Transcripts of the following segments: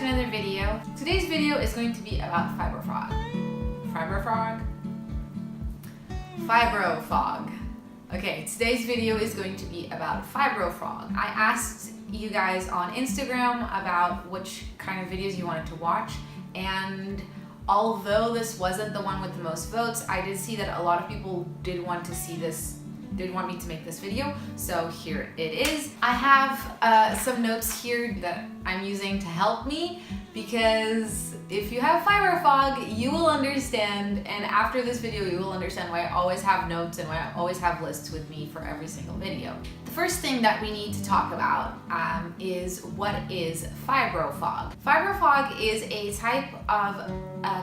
to another video. Today's video is going to be about Fibro Fog. Fibro Fog? Fibro Fog. Okay, today's video is going to be about Fibro Fog. I asked you guys on Instagram about which kind of videos you wanted to watch, and although this wasn't the one with the most votes, I did see that a lot of people did want to see this, did want me to make this video, so here it is. I have some notes here that I'm using to help me, because if you have Fibro Fog, you will understand, and after this video you will understand why I always have notes and why I always have lists with me for every single video. The first thing that we need to talk about is what is Fibro Fog. Fibro Fog is a type of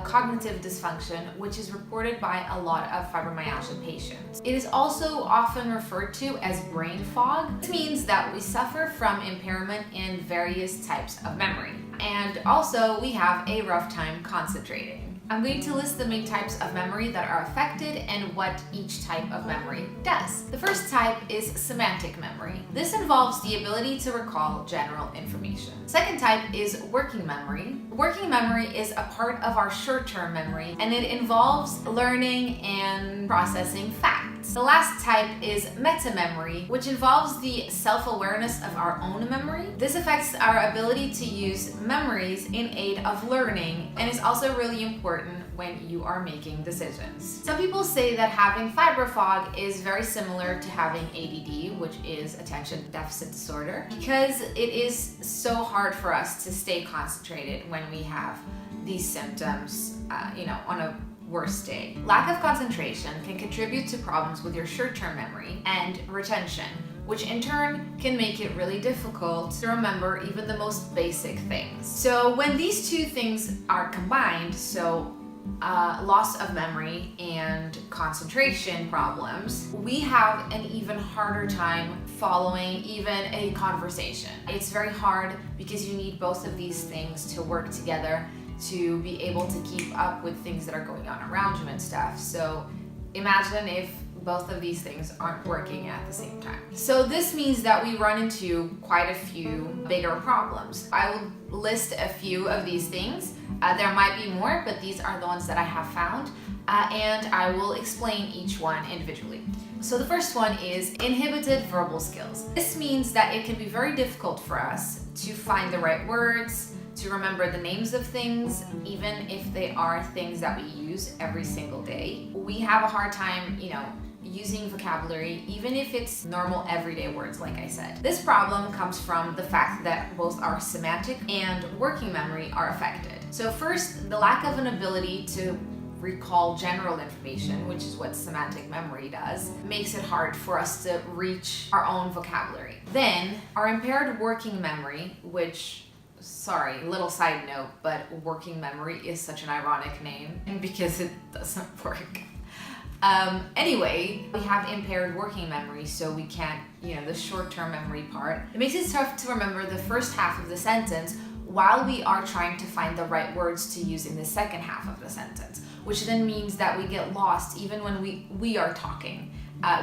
cognitive dysfunction which is reported by a lot of fibromyalgia patients. It is also often referred to as brain fog. This means that we suffer from impairment in various types of memory. And also we have a rough time concentrating. I'm going to list the main types of memory that are affected and what each type of memory does. The first type is semantic memory. This involves the ability to recall general information. Second type is working memory. Working memory is a part of our short-term memory, and it involves learning and processing facts. The last type is meta-memory, which involves the self-awareness of our own memory. This affects our ability to use memories in aid of learning and is also really important when you are making decisions. Some people say that having Fibro Fog is very similar to having ADD, which is attention deficit disorder, because it is so hard for us to stay concentrated when we have these symptoms, on a worst day. Lack of concentration can contribute to problems with your short-term memory and retention, which in turn can make it really difficult to remember even the most basic things. So when these two things are combined, loss of memory and concentration problems, we have an even harder time following even a conversation. It's very hard because you need both of these things to work together to be able to keep up with things that are going on around you and stuff. So imagine if both of these things aren't working at the same time. So this means that we run into quite a few bigger problems. I will list a few of these things. There might be more, but these are the ones that I have found, and I will explain each one individually. So the first one is inhibited verbal skills. This means that it can be very difficult for us to find the right words, to remember the names of things, even if they are things that we use every single day. We have a hard time, using vocabulary, even if it's normal everyday words, like I said. This problem comes from the fact that both our semantic and working memory are affected. So first, the lack of an ability to recall general information, which is what semantic memory does, makes it hard for us to reach our own vocabulary. Then, our impaired working memory, which, sorry, little side note, but working memory is such an ironic name, and because it doesn't work. Anyway, we have impaired working memory, so we can't, the short-term memory part. It makes it tough to remember the first half of the sentence while we are trying to find the right words to use in the second half of the sentence, which then means that we get lost even when we are talking.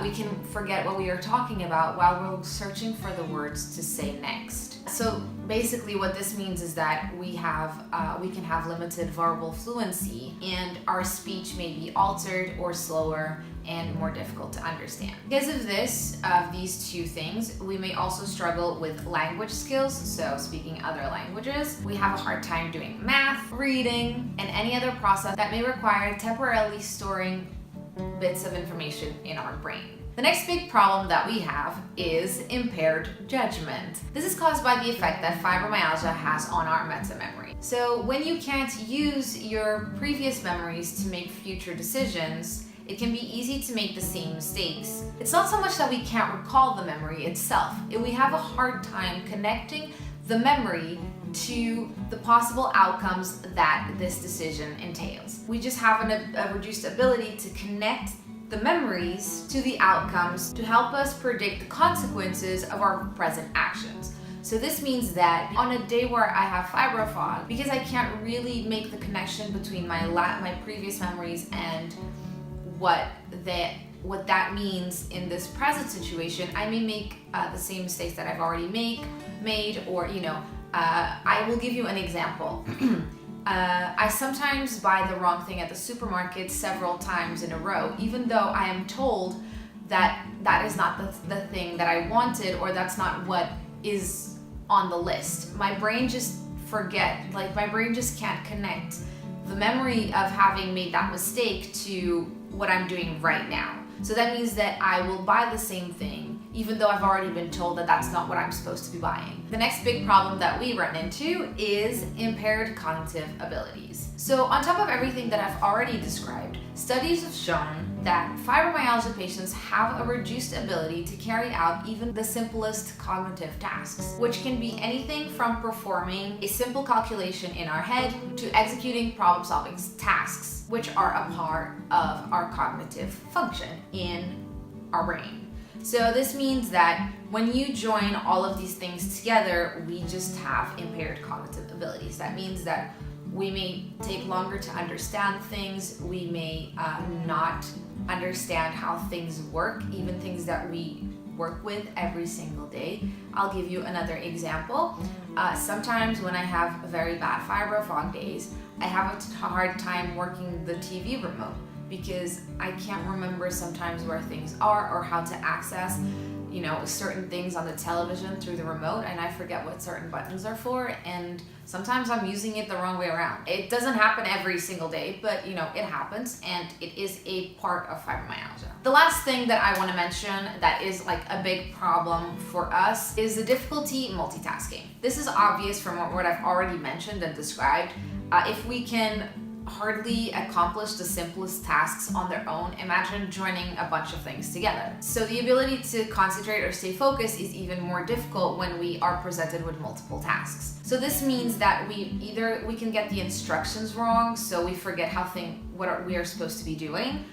We can forget what we are talking about while we're searching for the words to say next. So basically what this means is that we can have limited verbal fluency, and our speech may be altered or slower and more difficult to understand. Because of these two things, we may also struggle with language skills, so speaking other languages. We have a hard time doing math, reading, and any other process that may require temporarily storing bits of information in our brain. The next big problem that we have is impaired judgment. This is caused by the effect that fibromyalgia has on our meta-memory. So when you can't use your previous memories to make future decisions, it can be easy to make the same mistakes. It's not so much that we can't recall the memory itself. We have a hard time connecting the memory to the possible outcomes that this decision entails. We just have a reduced ability to connect the memories to the outcomes to help us predict the consequences of our present actions. So this means that on a day where I have Fibro Fog, because I can't really make the connection between my previous memories and what that means in this present situation, I may make the same mistakes that I've already made, or I will give you an example. I sometimes buy the wrong thing at the supermarket several times in a row, even though I am told that that is not the thing that I wanted, or that's not what is on the list. My brain just my brain just can't connect the memory of having made that mistake to what I'm doing right now. So that means that I will buy the same thing, even though I've already been told that that's not what I'm supposed to be buying. The next big problem that we run into is impaired cognitive abilities. So on top of everything that I've already described, studies have shown that fibromyalgia patients have a reduced ability to carry out even the simplest cognitive tasks, which can be anything from performing a simple calculation in our head to executing problem-solving tasks, which are a part of our cognitive function in our brain. So this means that when you join all of these things together, we just have impaired cognitive abilities. That means that we may take longer to understand things, we may not understand how things work, even things that we work with every single day. I'll give you another example. Sometimes when I have very bad Fibro Fog days, I have a hard time working the TV remote because I can't remember sometimes where things are or how to access, certain things on the television through the remote, and I forget what certain buttons are for, and sometimes I'm using it the wrong way around. It doesn't happen every single day, but it happens, and it is a part of fibromyalgia. The last thing that I want to mention that is like a big problem for us is the difficulty multitasking. This is obvious from what I've already mentioned and described. If we can hardly accomplish the simplest tasks on their own, imagine joining a bunch of things together. So the ability to concentrate or stay focused is even more difficult when we are presented with multiple tasks. So this means that we can get the instructions wrong, so we forget what we are supposed to be doing.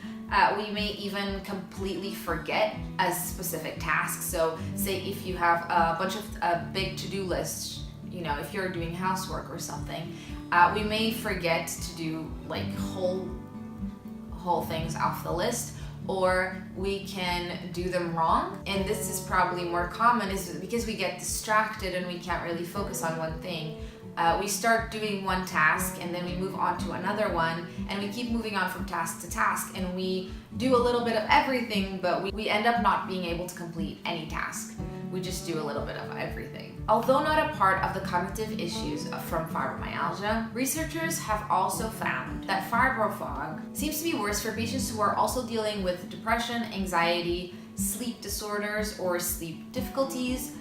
We may even completely forget a specific task. So say if you have a bunch of big to-do lists, if you're doing housework or something, we may forget to do like whole things off the list, or we can do them wrong. And this is probably more common is because we get distracted and we can't really focus on one thing. We start doing one task and then we move on to another one, and we keep moving on from task to task, and we do a little bit of everything, but we end up not being able to complete any task. We just do a little bit of everything. Although not a part of the cognitive issues from fibromyalgia, researchers have also found that Fibro Fog seems to be worse for patients who are also dealing with depression, anxiety, sleep disorders or sleep difficulties,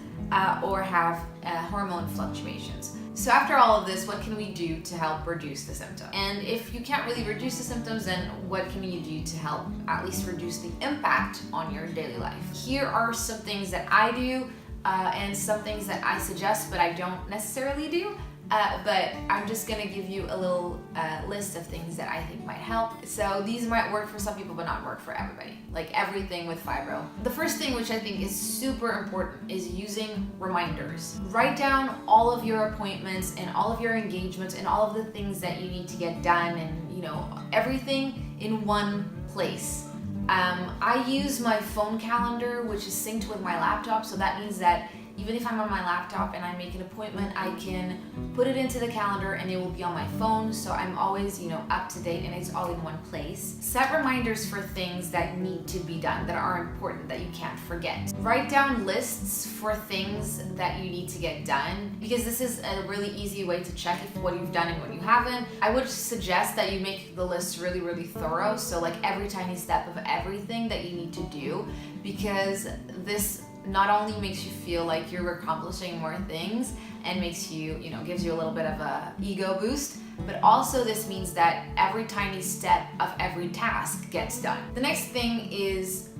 or have hormone fluctuations. So after all of this, what can we do to help reduce the symptoms? And if you can't really reduce the symptoms, then what can you do to help at least reduce the impact on your daily life? Here are some things that I do and some things that I suggest, but I don't necessarily do. But I'm just gonna give you a little list of things that I think might help. So these might work for some people, but not work for everybody. Like everything with fibro. The first thing, which I think is super important, is using reminders. Write down all of your appointments and all of your engagements and all of the things that you need to get done, and everything in one place. I use my phone calendar, which is synced with my laptop, so that means that even if I'm on my laptop and I make an appointment, I can put it into the calendar and it will be on my phone, so I'm always, up to date and it's all in one place. Set reminders for things that need to be done, that are important, that you can't forget. Write down lists for things that you need to get done, because this is a really easy way to check if what you've done and what you haven't. I would suggest that you make the list really, really thorough, so like every tiny step of everything that you need to do, because this not only makes you feel like you're accomplishing more things and makes you, gives you a little bit of a ego boost, but also this means that every tiny step of every task gets done. The next thing is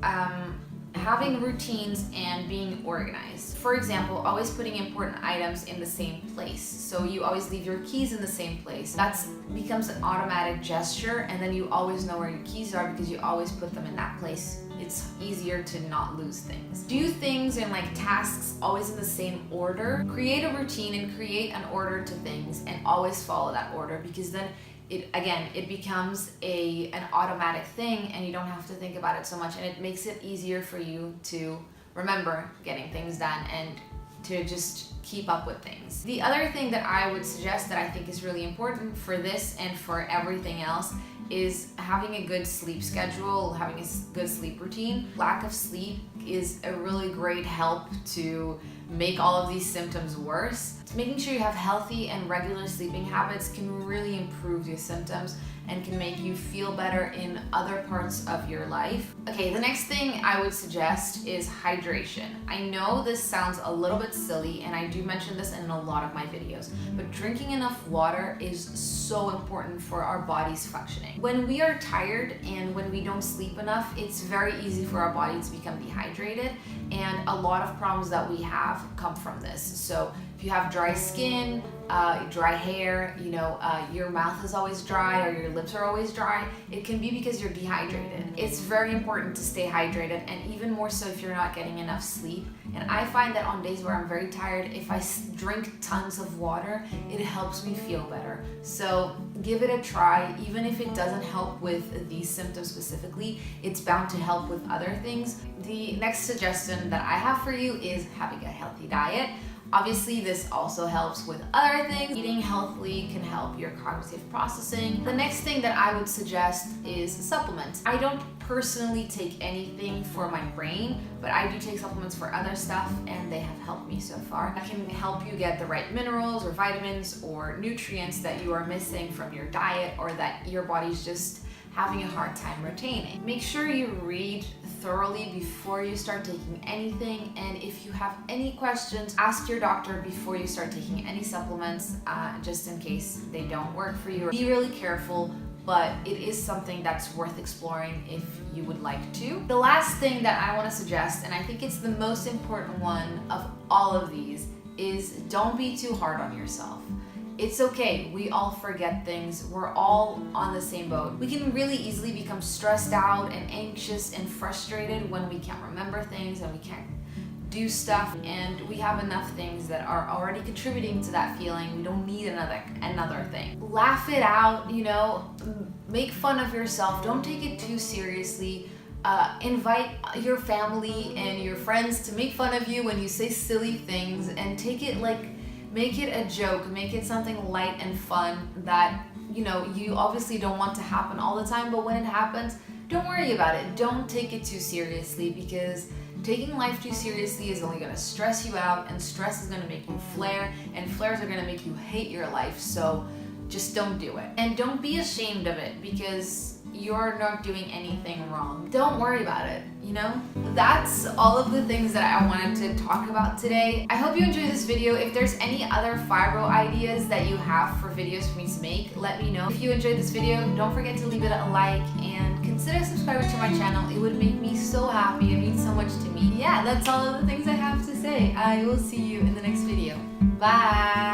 having routines and being organized. For example, always putting important items in the same place. So you always leave your keys in the same place. That becomes an automatic gesture, and then you always know where your keys are because you always put them in that place. It's easier to not lose things. Do things and tasks always in the same order. Create a routine and create an order to things, and always follow that order, because then it becomes an automatic thing and you don't have to think about it so much, and it makes it easier for you to remember getting things done and to just keep up with things. The other thing that I would suggest that I think is really important for this and for everything else is having a good sleep schedule, having a good sleep routine. Lack of sleep is a really great help to make all of these symptoms worse. Making sure you have healthy and regular sleeping habits can really improve your symptoms and can make you feel better in other parts of your life. Okay, the next thing I would suggest is hydration. I know this sounds a little bit silly, and I do mention this in a lot of my videos, but drinking enough water is so important for our body's functioning. When we are tired and when we don't sleep enough, it's very easy for our body to become dehydrated, and a lot of problems that we have come from this. So if you have dry skin, dry hair, your mouth is always dry or your lips are always dry, it can be because you're dehydrated. It's very important to stay hydrated, and even more so if you're not getting enough sleep. And I find that on days where I'm very tired, if I drink tons of water, it helps me feel better. So give it a try. Even if it doesn't help with these symptoms specifically, it's bound to help with other things. The next suggestion that I have for you is having a healthy diet. Obviously, this also helps with other things. Eating healthily can help your cognitive processing. The next thing that I would suggest is supplements. I don't personally take anything for my brain, but I do take supplements for other stuff, and they have helped me so far. That can help you get the right minerals or vitamins or nutrients that you are missing from your diet or that your body's just having a hard time retaining. Make sure you read thoroughly before you start taking anything, and if you have any questions, ask your doctor before you start taking any supplements, just in case they don't work for you. Be really careful, but it is something that's worth exploring if you would like to. The last thing that I want to suggest, and I think it's the most important one of all of these, is don't be too hard on yourself. It's okay, we all forget things, we're all on the same boat. We can really easily become stressed out and anxious and frustrated when we can't remember things and we can't do stuff, and we have enough things that are already contributing to that feeling. We don't need another thing. Laugh it out, make fun of yourself, don't take it too seriously. Invite your family and your friends to make fun of you when you say silly things, and make it a joke, make it something light and fun that, you obviously don't want to happen all the time, but when it happens, don't worry about it. Don't take it too seriously, because taking life too seriously is only gonna stress you out, and stress is gonna make you flare, and flares are gonna make you hate your life, so just don't do it. And don't be ashamed of it, because you're not doing anything wrong. Don't worry about it, That's all of the things that I wanted to talk about today. I hope you enjoyed this video. If there's any other fibro ideas that you have for videos for me to make, let me know. If you enjoyed this video, don't forget to leave it a like and consider subscribing to my channel. It would make me so happy. It means so much to me. Yeah, that's all of the things I have to say. I will see you in the next video. Bye!